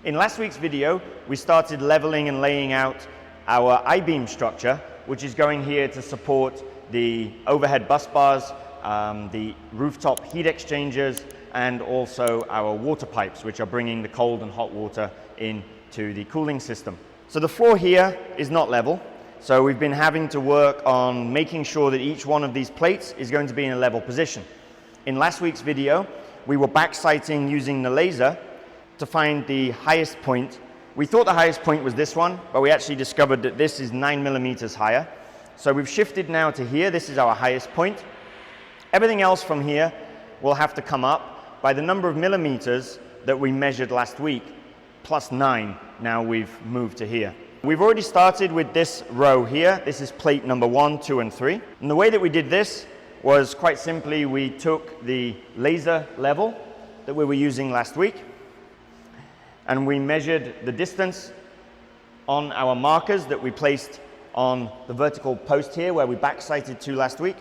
In last week's video, we started leveling and laying out our I-beam structure, which is going here to support the overhead bus bars, the rooftop heat exchangers, and also our water pipes, which are bringing the cold and hot water into the cooling system. So the floor here is not level, so we've been having to work on making sure that each one of these plates is going to be in a level position. In last week's video, we were backsighting using the laser to find the highest point. We thought the highest point was this one, but we actually discovered that this is 9 millimeters higher. So we've shifted now to here. This is our highest point. Everything else from here will have to come up by the number of millimeters that we measured last week, plus 9. Now we've moved to here. We've already started with this row here. This is plate number 1, 2, and 3. And the way that we did this was quite simply we took the laser level that we were using last week and we measured the distance on our markers that we placed on the vertical post here where we backsighted to last week.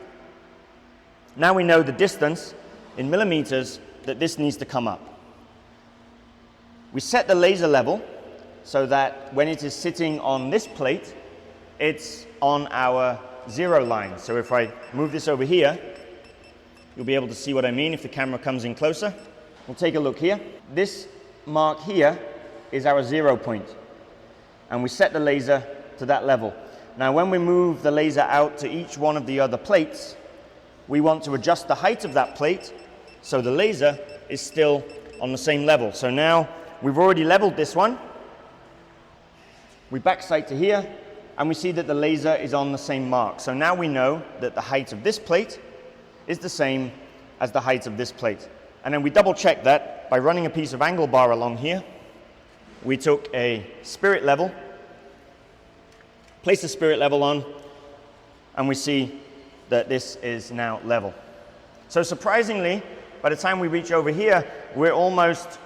Now we know the distance in millimeters that this needs to come up. We set the laser level so that when it is sitting on this plate, it's on our 0 line. So if I move this over here, you'll be able to see what I mean if the camera comes in closer. We'll take a look here. This mark here is our 0 point, and we set the laser to that level. Now when we move the laser out to each one of the other plates, we want to adjust the height of that plate so the laser is still on the same level. So now we've already leveled this one. We backsight to here, and we see that the laser is on the same mark. So now we know that the height of this plate is the same as the height of this plate. And then we double check that by running a piece of angle bar along here. We took a spirit level, placed the spirit level on, and we see that this is now level. So surprisingly, by the time we reach over here, we're almost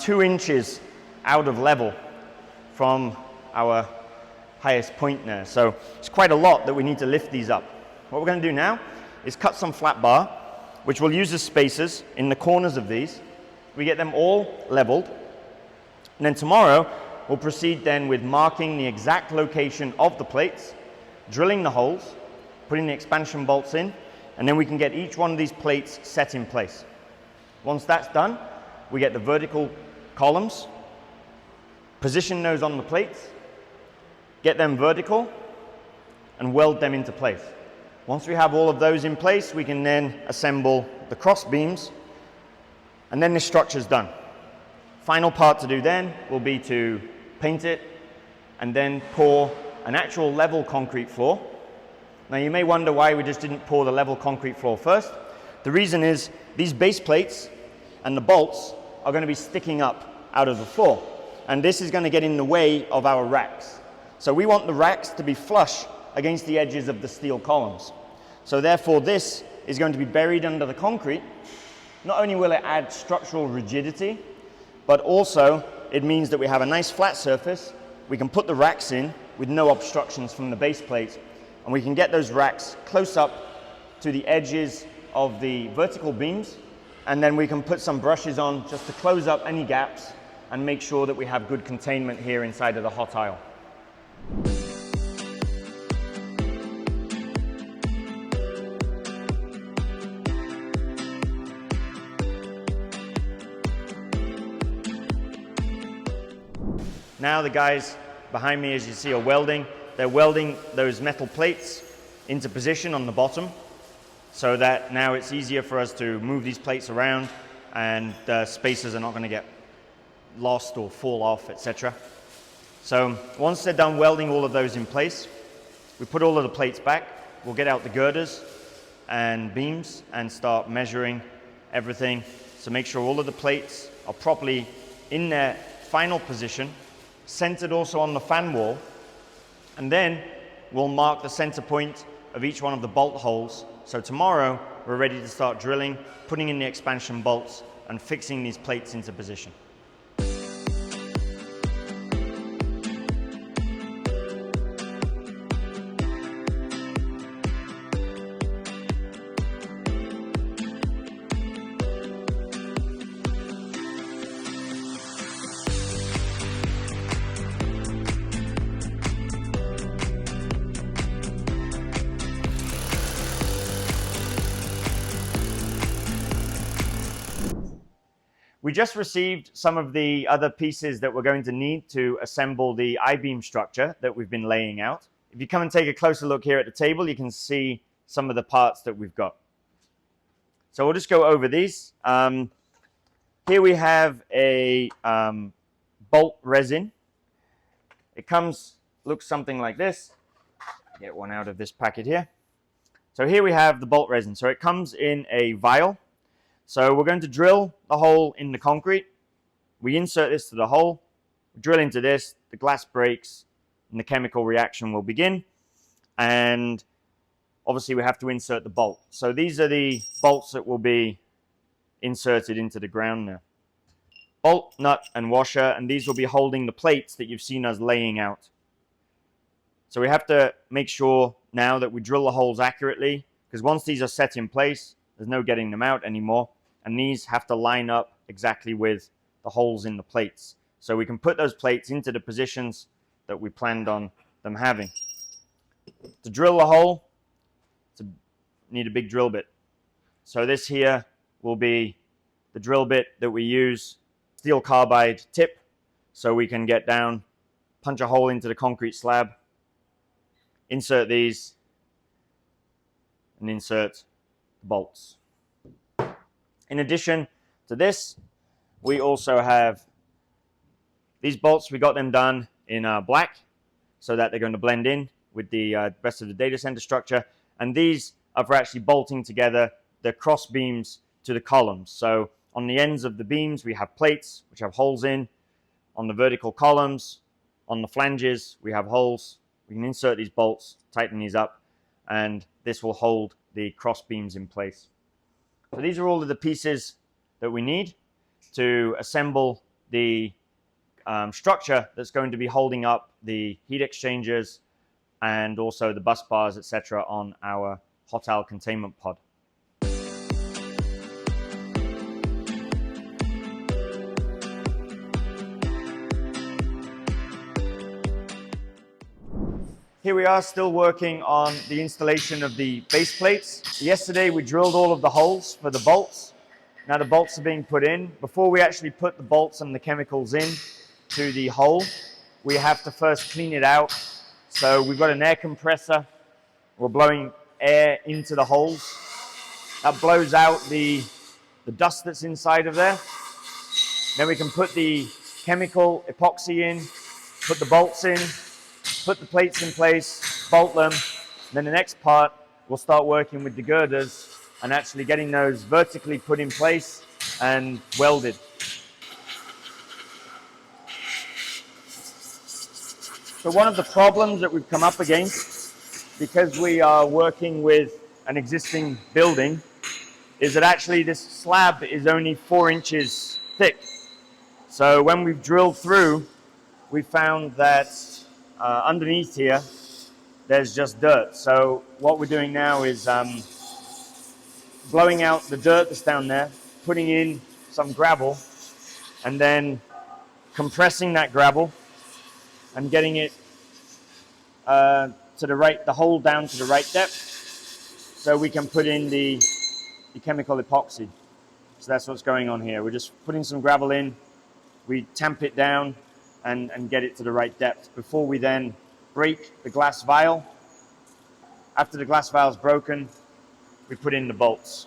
2 inches out of level from our highest point there. So it's quite a lot that we need to lift these up. What we're going to do now is cut some flat bar, which we'll use as spacers in the corners of these. We get them all leveled. And then tomorrow, we'll proceed then with marking the exact location of the plates, drilling the holes, putting the expansion bolts in, and then we can get each one of these plates set in place. Once that's done, we get the vertical columns, position those on the plates, get them vertical, and weld them into place. Once we have all of those in place, we can then assemble the cross beams, and then the structure's done. Final part to do then will be to paint it and then pour an actual level concrete floor. Now you may wonder why we just didn't pour the level concrete floor first. The reason is these base plates and the bolts are going to be sticking up out of the floor, and this is going to get in the way of our racks. So we want the racks to be flush against the edges of the steel columns. So therefore this is going to be buried under the concrete. Not only will it add structural rigidity, but also it means that we have a nice flat surface. We can put the racks in with no obstructions from the base plate, and we can get those racks close up to the edges of the vertical beams, and then we can put some brushes on just to close up any gaps and make sure that we have good containment here inside of the hot aisle. Now the guys behind me, as you see, are welding. They're welding those metal plates into position on the bottom so that now it's easier for us to move these plates around and the spacers are not going to get lost or fall off, etc. So once they're done welding all of those in place, we put all of the plates back. We'll get out the girders and beams and start measuring everything. So make sure all of the plates are properly in their final position, centered also on the fan wall, and then we'll mark the center point of each one of the bolt holes. So tomorrow we're ready to start drilling, putting in the expansion bolts, and fixing these plates into position. We just received some of the other pieces that we're going to need to assemble the I-beam structure that we've been laying out. If you come and take a closer look here at the table, you can see some of the parts that we've got. So we'll just go over these. Here we have a bolt resin. It looks something like this. Get one out of this packet here. So here we have the bolt resin. So it comes in a vial. So we're going to drill the hole in the concrete. We insert this to the hole, drill into this, the glass breaks, and the chemical reaction will begin. And obviously we have to insert the bolt. So these are the bolts that will be inserted into the ground now. Bolt, nut, and washer, and these will be holding the plates that you've seen us laying out. So we have to make sure now that we drill the holes accurately, because once these are set in place, there's no getting them out anymore, and these have to line up exactly with the holes in the plates. So we can put those plates into the positions that we planned on them having. To drill the hole, you need a big drill bit. So this here will be the drill bit that we use, steel carbide tip, so we can get down, punch a hole into the concrete slab, insert these, and insert the bolts. In addition to this, we also have these bolts. We got them done in black so that they're going to blend in with the rest of the data center structure. And these are for actually bolting together the cross beams to the columns. So on the ends of the beams, we have plates which have holes in. On the vertical columns, on the flanges, we have holes. We can insert these bolts, tighten these up, and this will hold the cross beams in place. So these are all of the pieces that we need to assemble the structure that's going to be holding up the heat exchangers and also the bus bars, etc., on our hot aisle containment pod. Here we are still working on the installation of the base plates. Yesterday we drilled all of the holes for the bolts. Now the bolts are being put in. Before we actually put the bolts and the chemicals in to the hole, we have to first clean it out. So we've got an air compressor. We're blowing air into the holes. That blows out the dust that's inside of there. Then we can put the chemical epoxy in, put the bolts in, put the plates in place, bolt them. Then the next part, we'll start working with the girders and actually getting those vertically put in place and welded. So one of the problems that we've come up against, because we are working with an existing building, is that actually this slab is only 4 inches thick. So when we've drilled through, we found that underneath here, there's just dirt. So what we're doing now is blowing out the dirt that's down there, putting in some gravel, and then compressing that gravel and getting it to the hole down to the right depth, so we can put in the chemical epoxy. So that's what's going on here. We're just putting some gravel in, we tamp it down, and get it to the right depth before we then break the glass vial. After the glass vial is broken, we put in the bolts,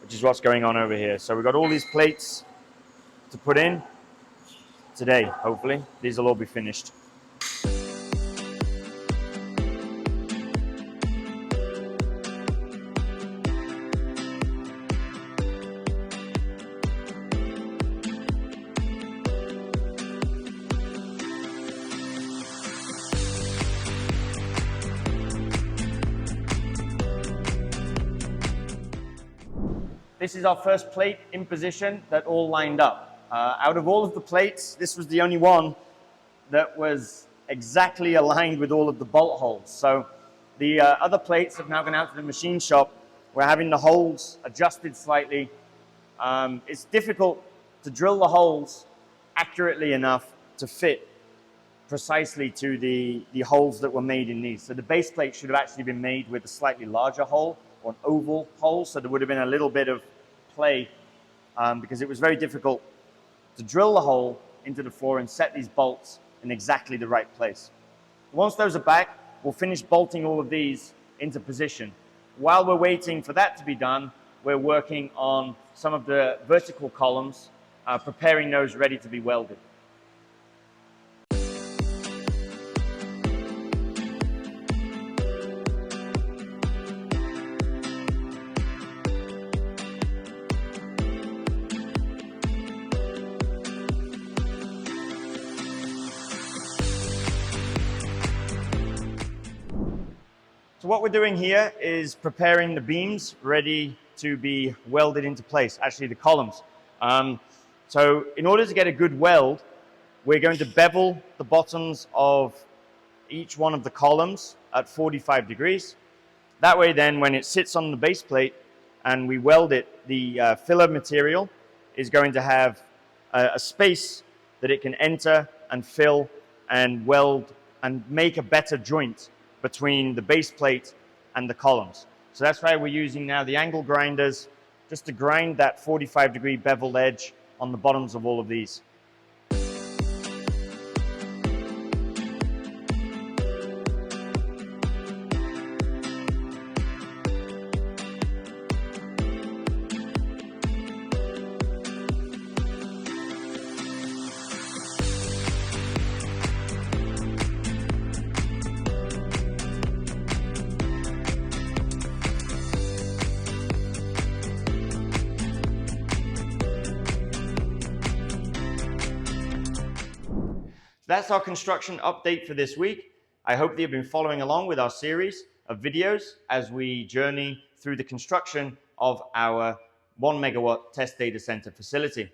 which is what's going on over here. So we've got all these plates to put in today, hopefully. These will all be finished. This is our first plate in position that all lined up. Out of all of the plates, this was the only one that was exactly aligned with all of the bolt holes. So the other plates have now gone out to the machine shop. We're having the holes adjusted slightly. It's difficult to drill the holes accurately enough to fit precisely to the holes that were made in these. So the base plate should have actually been made with a slightly larger hole, or an oval hole, so there would have been a little bit of play because it was very difficult to drill the hole into the floor and set these bolts in exactly the right place. Once those are back, we'll finish bolting all of these into position. While we're waiting for that to be done, we're working on some of the vertical columns, preparing those ready to be welded. So what we're doing here is preparing the beams ready to be welded into place, actually the columns. So in order to get a good weld, we're going to bevel the bottoms of each one of the columns at 45 degrees. That way then when it sits on the base plate and we weld it, the filler material is going to have a space that it can enter and fill and weld and make a better joint between the base plate and the columns. So that's why we're using now the angle grinders just to grind that 45-degree beveled edge on the bottoms of all of these. That's our construction update for this week. I hope that you've been following along with our series of videos as we journey through the construction of our 1 megawatt test data center facility.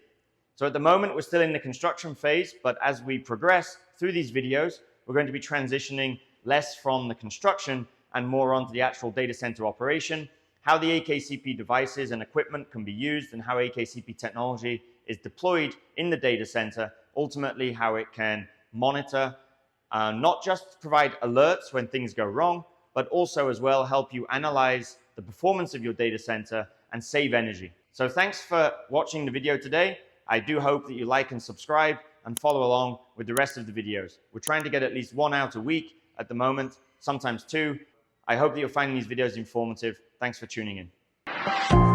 So at the moment, we're still in the construction phase, but as we progress through these videos, we're going to be transitioning less from the construction and more onto the actual data center operation, how the AKCP devices and equipment can be used, and how AKCP technology is deployed in the data center, ultimately how it can monitor, not just provide alerts when things go wrong, but also as well help you analyze the performance of your data center and save energy. So thanks for watching the video today. I do hope that you like and subscribe and follow along with the rest of the videos. We're trying to get at least 1 out a week at the moment, sometimes 2. I hope that you're finding these videos informative. Thanks for tuning in.